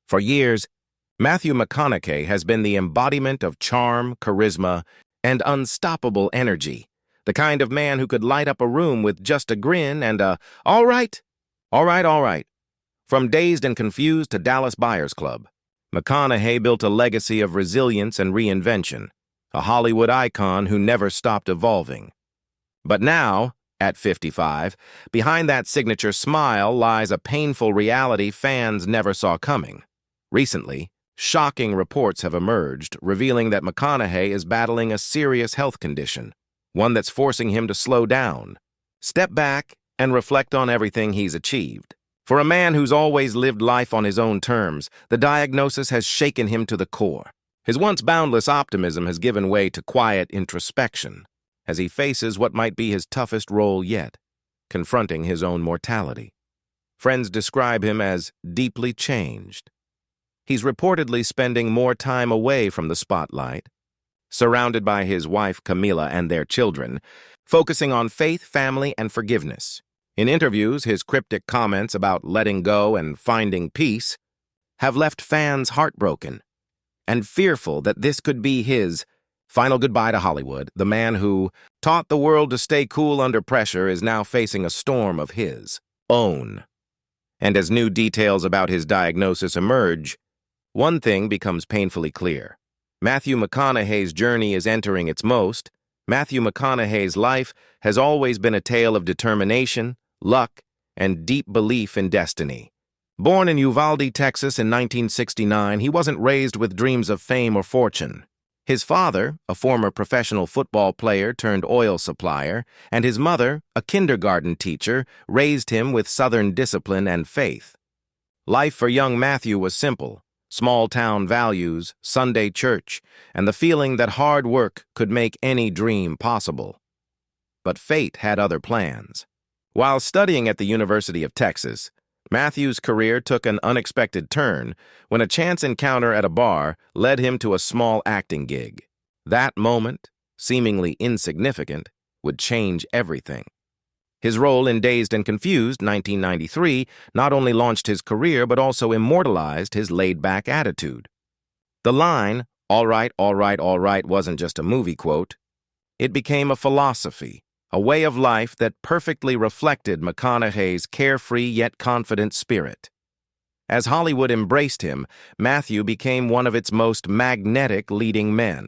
For years, Matthew McConaughey has been the embodiment of charm, charisma, and unstoppable energy, the kind of man who could light up a room with just a grin and a, "All right, all right, all right." From Dazed and Confused to Dallas Buyers Club, McConaughey built a legacy of resilience and reinvention, a Hollywood icon who never stopped evolving. But now, at 55, behind that signature smile lies a painful reality fans never saw coming. Recently, shocking reports have emerged revealing that McConaughey is battling a serious health condition, one that's forcing him to slow down, step back, and reflect on everything he's achieved. For a man who's always lived life on his own terms, the diagnosis has shaken him to the core. His once boundless optimism has given way to quiet introspection as he faces what might be his toughest role yet, confronting his own mortality. Friends describe him as deeply changed. He's reportedly spending more time away from the spotlight, surrounded by his wife Camila and their children, focusing on faith, family, and forgiveness. In interviews, his cryptic comments about letting go and finding peace have left fans heartbroken and fearful that this could be his final goodbye to Hollywood. The man who taught the world to stay cool under pressure is now facing a storm of his own. And as new details about his diagnosis emerge, one thing becomes painfully clear. Matthew McConaughey's journey is entering its most. Matthew McConaughey's life has always been a tale of determination, luck, and deep belief in destiny. Born in Uvalde, Texas in 1969, he wasn't raised with dreams of fame or fortune. His father, a former professional football player turned oil supplier, and his mother, a kindergarten teacher, raised him with Southern discipline and faith. Life for young Matthew was simple: small-town values, Sunday church, and the feeling that hard work could make any dream possible. But fate had other plans. While studying at the University of Texas, Matthew's career took an unexpected turn when a chance encounter at a bar led him to a small acting gig. That moment, seemingly insignificant, would change everything. His role in Dazed and Confused, 1993, not only launched his career but also immortalized his laid-back attitude. The line, "All right, all right, all right," wasn't just a movie quote. It became a philosophy, a way of life that perfectly reflected McConaughey's carefree yet confident spirit. As Hollywood embraced him, Matthew became one of its most magnetic leading men.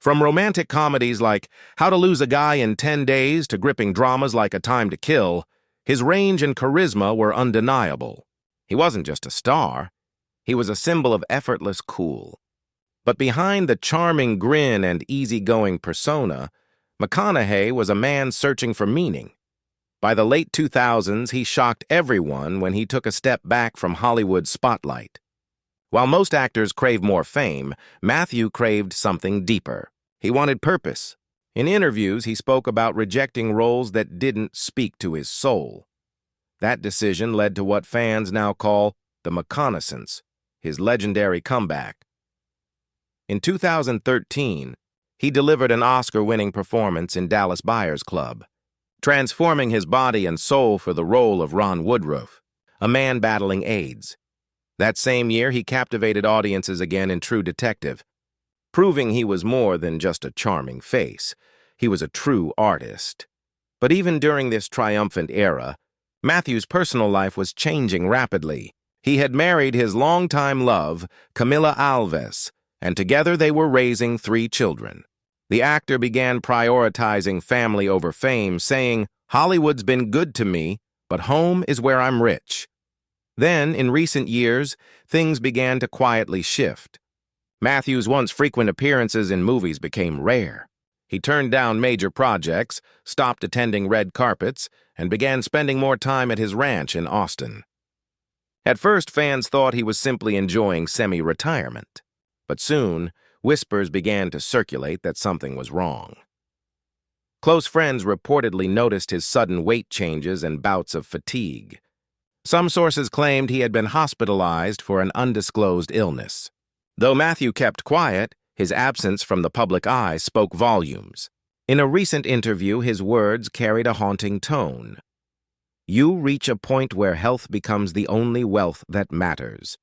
From romantic comedies like How to Lose a Guy in 10 Days to gripping dramas like A Time to Kill, his range and charisma were undeniable. He wasn't just a star, he was a symbol of effortless cool. But behind the charming grin and easygoing persona, McConaughey was a man searching for meaning. By the late 2000s, he shocked everyone when he took a step back from Hollywood's spotlight. While most actors crave more fame, Matthew craved something deeper. He wanted purpose. In interviews, he spoke about rejecting roles that didn't speak to his soul. That decision led to what fans now call the McConaissance, his legendary comeback. In 2013, he delivered an Oscar-winning performance in Dallas Buyers Club, transforming his body and soul for the role of Ron Woodruff, a man battling AIDS. That same year, he captivated audiences again in True Detective, proving he was more than just a charming face. He was a true artist. But even during this triumphant era, Matthew's personal life was changing rapidly. He had married his longtime love, Camila Alves, and together they were raising 3 children. The actor began prioritizing family over fame, saying, "Hollywood's been good to me, but home is where I'm rich." Then, in recent years, things began to quietly shift. Matthew's once frequent appearances in movies became rare. He turned down major projects, stopped attending red carpets, and began spending more time at his ranch in Austin. At first, fans thought he was simply enjoying semi-retirement. But soon, whispers began to circulate that something was wrong. Close friends reportedly noticed his sudden weight changes and bouts of fatigue. Some sources claimed he had been hospitalized for an undisclosed illness. Though Matthew kept quiet, his absence from the public eye spoke volumes. In a recent interview, his words carried a haunting tone. "You reach a point where health becomes the only wealth that matters."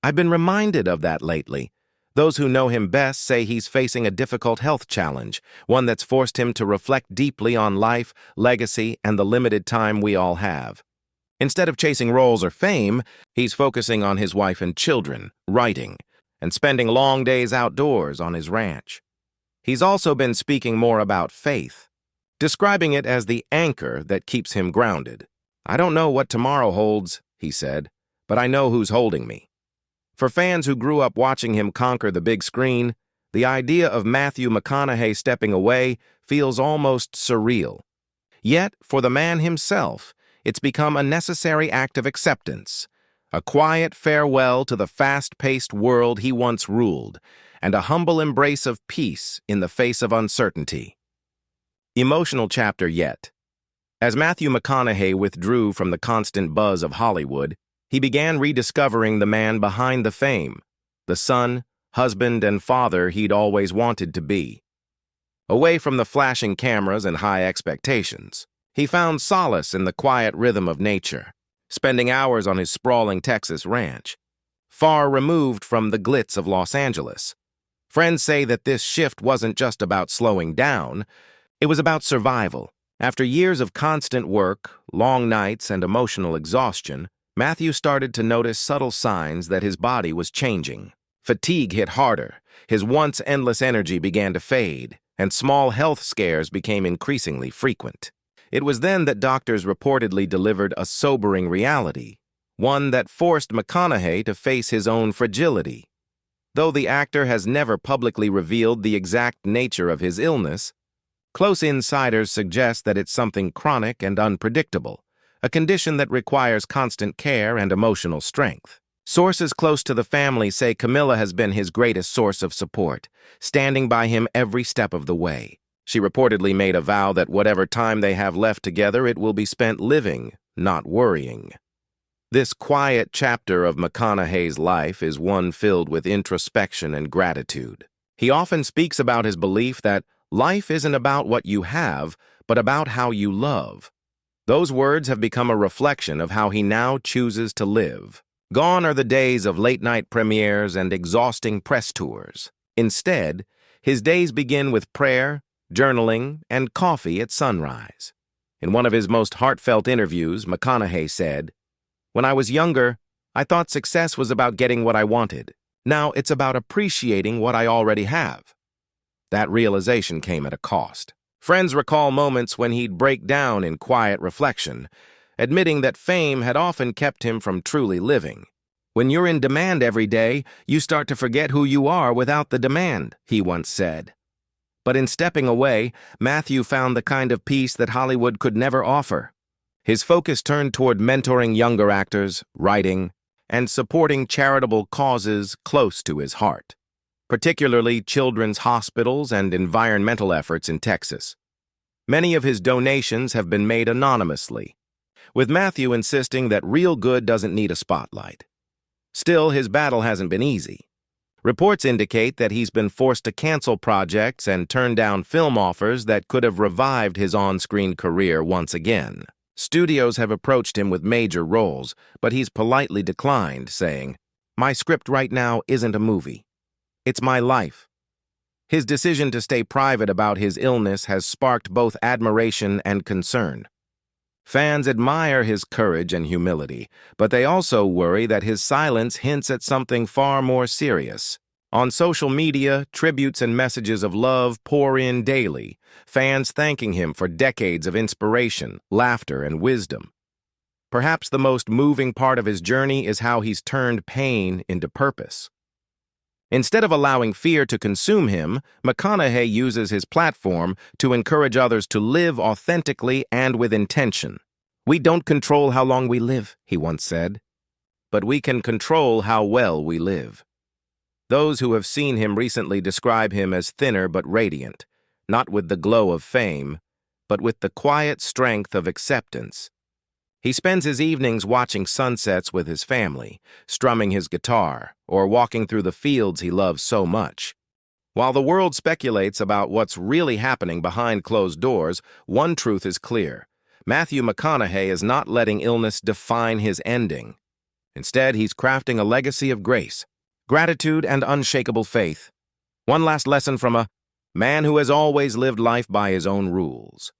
I've been reminded of that lately. Those who know him best say he's facing a difficult health challenge, one that's forced him to reflect deeply on life, legacy, and the limited time we all have. Instead of chasing roles or fame, he's focusing on his wife and children, writing, and spending long days outdoors on his ranch. He's also been speaking more about faith, describing it as the anchor that keeps him grounded. "I don't know what tomorrow holds," he said, "but I know who's holding me." For fans who grew up watching him conquer the big screen, the idea of Matthew McConaughey stepping away feels almost surreal. Yet, for the man himself, it's become a necessary act of acceptance, a quiet farewell to the fast-paced world he once ruled, and a humble embrace of peace in the face of uncertainty. Emotional chapter yet. As Matthew McConaughey withdrew from the constant buzz of Hollywood, he began rediscovering the man behind the fame, the son, husband, and father he'd always wanted to be. Away from the flashing cameras and high expectations, he found solace in the quiet rhythm of nature, spending hours on his sprawling Texas ranch, far removed from the glitz of Los Angeles. Friends say that this shift wasn't just about slowing down, it was about survival. After years of constant work, long nights, and emotional exhaustion, Matthew started to notice subtle signs that his body was changing. Fatigue hit harder, his once endless energy began to fade, and small health scares became increasingly frequent. It was then that doctors reportedly delivered a sobering reality, one that forced McConaughey to face his own fragility. Though the actor has never publicly revealed the exact nature of his illness, close insiders suggest that it's something chronic and unpredictable, a condition that requires constant care and emotional strength. Sources close to the family say Camilla has been his greatest source of support, standing by him every step of the way. She reportedly made a vow that whatever time they have left together, it will be spent living, not worrying. This quiet chapter of McConaughey's life is one filled with introspection and gratitude. He often speaks about his belief that life isn't about what you have, but about how you love. Those words have become a reflection of how he now chooses to live. Gone are the days of late-night premieres and exhausting press tours. Instead, his days begin with prayer, journaling, and coffee at sunrise. In one of his most heartfelt interviews, McConaughey said, "When I was younger, I thought success was about getting what I wanted. Now it's about appreciating what I already have." That realization came at a cost. Friends recall moments when he'd break down in quiet reflection, admitting that fame had often kept him from truly living. "When you're in demand every day, you start to forget who you are without the demand," he once said. But in stepping away, Matthew found the kind of peace that Hollywood could never offer. His focus turned toward mentoring younger actors, writing, and supporting charitable causes close to his heart, particularly children's hospitals and environmental efforts in Texas. Many of his donations have been made anonymously, with Matthew insisting that real good doesn't need a spotlight. Still, his battle hasn't been easy. Reports indicate that he's been forced to cancel projects and turn down film offers that could have revived his on-screen career once again. Studios have approached him with major roles, but he's politely declined, saying, "My script right now isn't a movie. It's my life." His decision to stay private about his illness has sparked both admiration and concern. Fans admire his courage and humility, but they also worry that his silence hints at something far more serious. On social media, tributes and messages of love pour in daily, fans thanking him for decades of inspiration, laughter, and wisdom. Perhaps the most moving part of his journey is how he's turned pain into purpose. Instead of allowing fear to consume him, McConaughey uses his platform to encourage others to live authentically and with intention. "We don't control how long we live," he once said, "but we can control how well we live." Those who have seen him recently describe him as thinner but radiant, not with the glow of fame, but with the quiet strength of acceptance. He spends his evenings watching sunsets with his family, strumming his guitar, or walking through the fields he loves so much. While the world speculates about what's really happening behind closed doors, one truth is clear. Matthew McConaughey is not letting illness define his ending. Instead, he's crafting a legacy of grace, gratitude, and unshakable faith. One last lesson from a man who has always lived life by his own rules.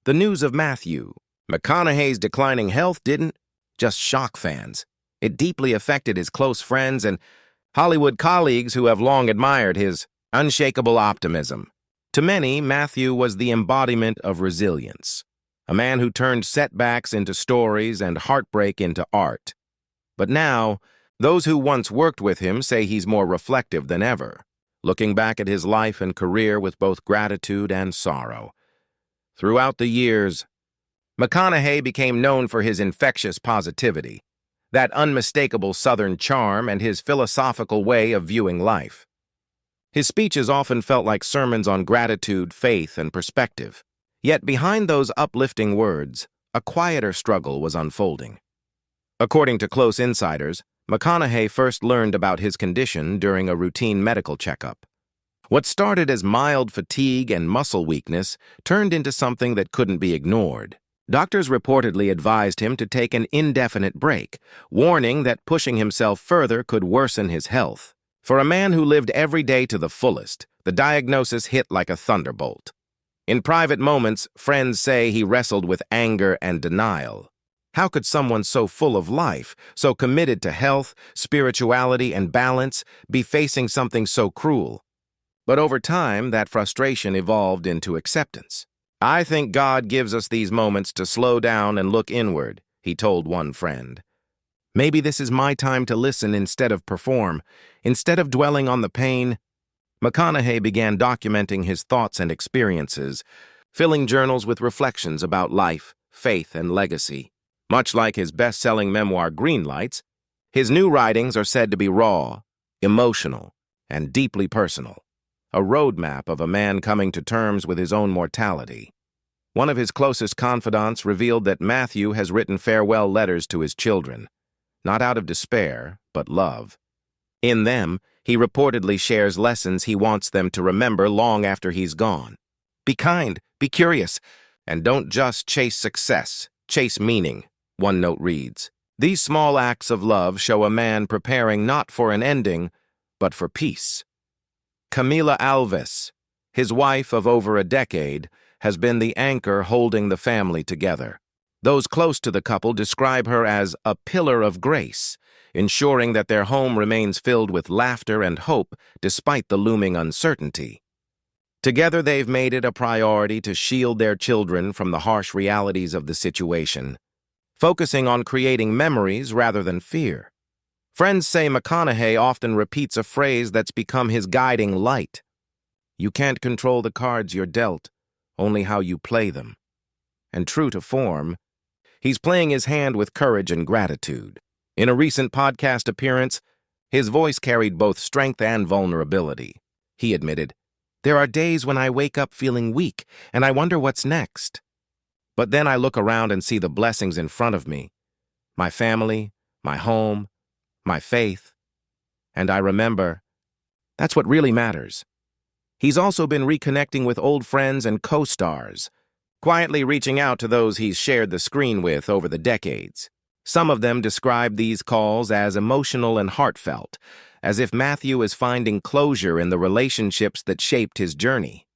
The news of Matthew McConaughey's declining health didn't just shock fans. It deeply affected his close friends and Hollywood colleagues who have long admired his unshakable optimism. To many, Matthew was the embodiment of resilience, a man who turned setbacks into stories and heartbreak into art. But now, those who once worked with him say he's more reflective than ever, looking back at his life and career with both gratitude and sorrow. Throughout the years, McConaughey became known for his infectious positivity, that unmistakable Southern charm, and his philosophical way of viewing life. His speeches often felt like sermons on gratitude, faith, and perspective. Yet behind those uplifting words, a quieter struggle was unfolding. According to close insiders, McConaughey first learned about his condition during a routine medical checkup. What started as mild fatigue and muscle weakness turned into something that couldn't be ignored. Doctors reportedly advised him to take an indefinite break, warning that pushing himself further could worsen his health. For a man who lived every day to the fullest, the diagnosis hit like a thunderbolt. In private moments, friends say he wrestled with anger and denial. How could someone so full of life, so committed to health, spirituality, and balance, be facing something so cruel? But over time, that frustration evolved into acceptance. "I think God gives us these moments to slow down and look inward," he told one friend. "Maybe this is my time to listen instead of perform. Instead of dwelling on the pain." McConaughey began documenting his thoughts and experiences, filling journals with reflections about life, faith, and legacy. Much like his best-selling memoir Green Lights, his new writings are said to be raw, emotional, and deeply personal, a roadmap of a man coming to terms with his own mortality. One of his closest confidants revealed that Matthew has written farewell letters to his children, not out of despair, but love. In them, he reportedly shares lessons he wants them to remember long after he's gone. Be kind, be curious, and don't just chase success, chase meaning, one note reads. These small acts of love show a man preparing not for an ending, but for peace. Camila Alves, his wife of over a decade, has been the anchor holding the family together. Those close to the couple describe her as a pillar of grace, ensuring that their home remains filled with laughter and hope despite the looming uncertainty. Together, they've made it a priority to shield their children from the harsh realities of the situation, focusing on creating memories rather than fear. Friends say McConaughey often repeats a phrase that's become his guiding light. "You can't control the cards you're dealt, only how you play them." And true to form, he's playing his hand with courage and gratitude. In a recent podcast appearance, his voice carried both strength and vulnerability. He admitted, "There are days when I wake up feeling weak, and I wonder what's next. But then I look around and see the blessings in front of me. My family, my home, my faith. And I remember, that's what really matters." He's also been reconnecting with old friends and co-stars, quietly reaching out to those he's shared the screen with over the decades. Some of them describe these calls as emotional and heartfelt, as if Matthew is finding closure in the relationships that shaped his journey.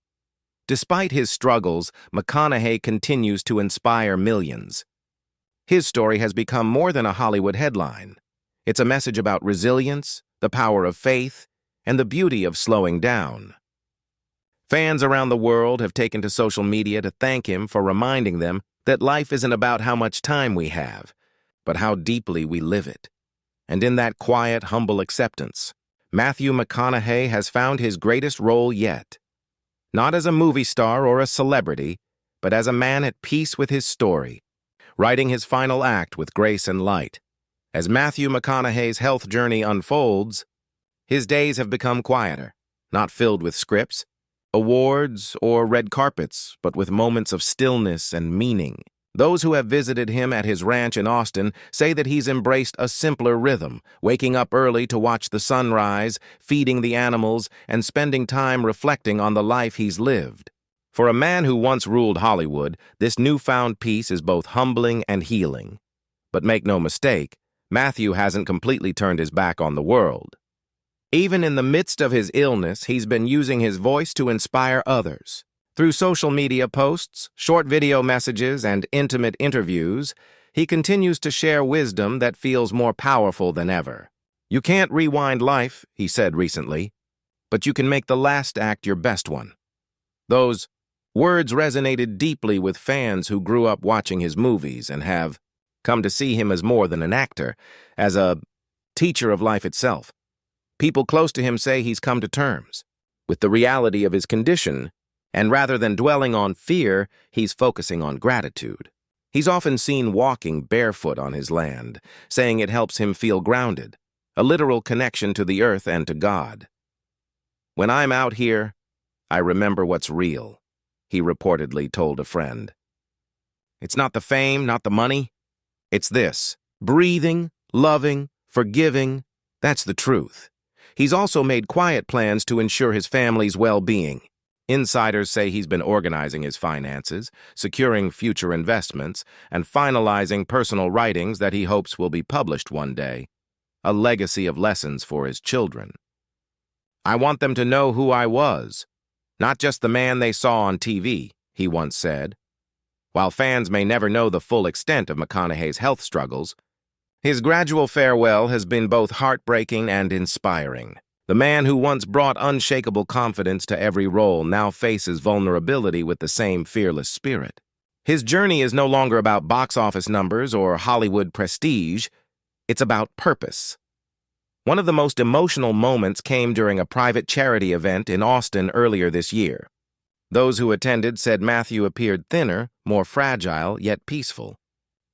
Despite his struggles, McConaughey continues to inspire millions. His story has become more than a Hollywood headline. It's a message about resilience, the power of faith, and the beauty of slowing down. Fans around the world have taken to social media to thank him for reminding them that life isn't about how much time we have, but how deeply we live it. And in that quiet, humble acceptance, Matthew McConaughey has found his greatest role yet. Not as a movie star or a celebrity, but as a man at peace with his story, writing his final act with grace and light. As Matthew McConaughey's health journey unfolds, his days have become quieter, not filled with scripts, awards, or red carpets, but with moments of stillness and meaning. Those who have visited him at his ranch in Austin say that he's embraced a simpler rhythm, waking up early to watch the sunrise, feeding the animals, and spending time reflecting on the life he's lived. For a man who once ruled Hollywood, this newfound peace is both humbling and healing. But make no mistake, Matthew hasn't completely turned his back on the world. Even in the midst of his illness, he's been using his voice to inspire others. Through social media posts, short video messages, and intimate interviews, he continues to share wisdom that feels more powerful than ever. "You can't rewind life," he said recently, "but you can make the last act your best one." Those words resonated deeply with fans who grew up watching his movies and have come to see him as more than an actor, as a teacher of life itself. People close to him say he's come to terms with the reality of his condition, and rather than dwelling on fear, he's focusing on gratitude. He's often seen walking barefoot on his land, saying it helps him feel grounded, a literal connection to the earth and to God. "When I'm out here, I remember what's real," he reportedly told a friend. "It's not the fame, not the money. It's this: breathing, loving, forgiving. That's the truth." He's also made quiet plans to ensure his family's well-being. Insiders say he's been organizing his finances, securing future investments, and finalizing personal writings that he hopes will be published one day, a legacy of lessons for his children. "I want them to know who I was, not just the man they saw on TV," he once said. While fans may never know the full extent of McConaughey's health struggles, his gradual farewell has been both heartbreaking and inspiring. The man who once brought unshakable confidence to every role now faces vulnerability with the same fearless spirit. His journey is no longer about box office numbers or Hollywood prestige. It's about purpose. One of the most emotional moments came during a private charity event in Austin earlier this year. Those who attended said Matthew appeared thinner, more fragile, yet peaceful.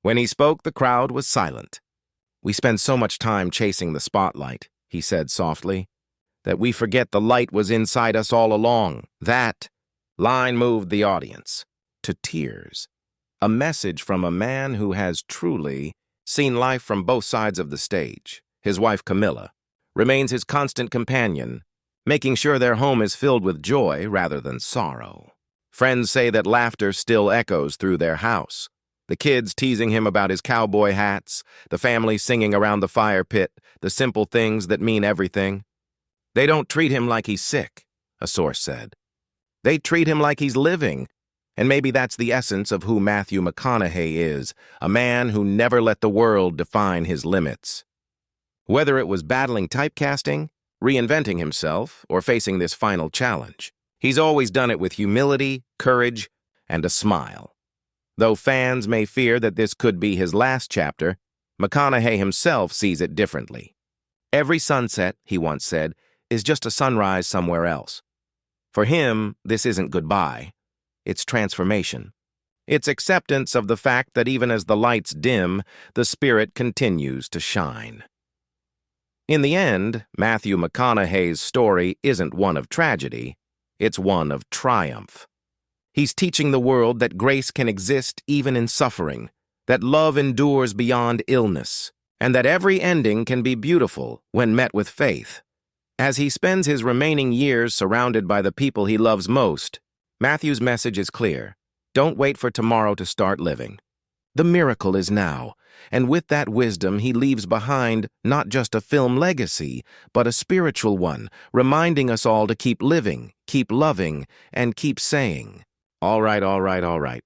When he spoke, the crowd was silent. "We spend so much time chasing the spotlight," he said softly, "that we forget the light was inside us all along." That line moved the audience to tears. A message from a man who has truly seen life from both sides of the stage. His wife, Camilla, remains his constant companion, making sure their home is filled with joy rather than sorrow. Friends say that laughter still echoes through their house. The kids teasing him about his cowboy hats, the family singing around the fire pit, the simple things that mean everything. "They don't treat him like he's sick," a source said. "They treat him like he's living." And maybe that's the essence of who Matthew McConaughey is, a man who never let the world define his limits. Whether it was battling typecasting, reinventing himself, or facing this final challenge, he's always done it with humility, courage, and a smile. Though fans may fear that this could be his last chapter, McConaughey himself sees it differently. "Every sunset," he once said, "is just a sunrise somewhere else." For him, this isn't goodbye. It's transformation. It's acceptance of the fact that even as the lights dim, the spirit continues to shine. In the end, Matthew McConaughey's story isn't one of tragedy, it's one of triumph. He's teaching the world that grace can exist even in suffering, that love endures beyond illness, and that every ending can be beautiful when met with faith. As he spends his remaining years surrounded by the people he loves most, Matthew's message is clear: don't wait for tomorrow to start living. The miracle is now, and with that wisdom he leaves behind not just a film legacy, but a spiritual one, reminding us all to keep living, keep loving, and keep saying, "All right, all right, all right."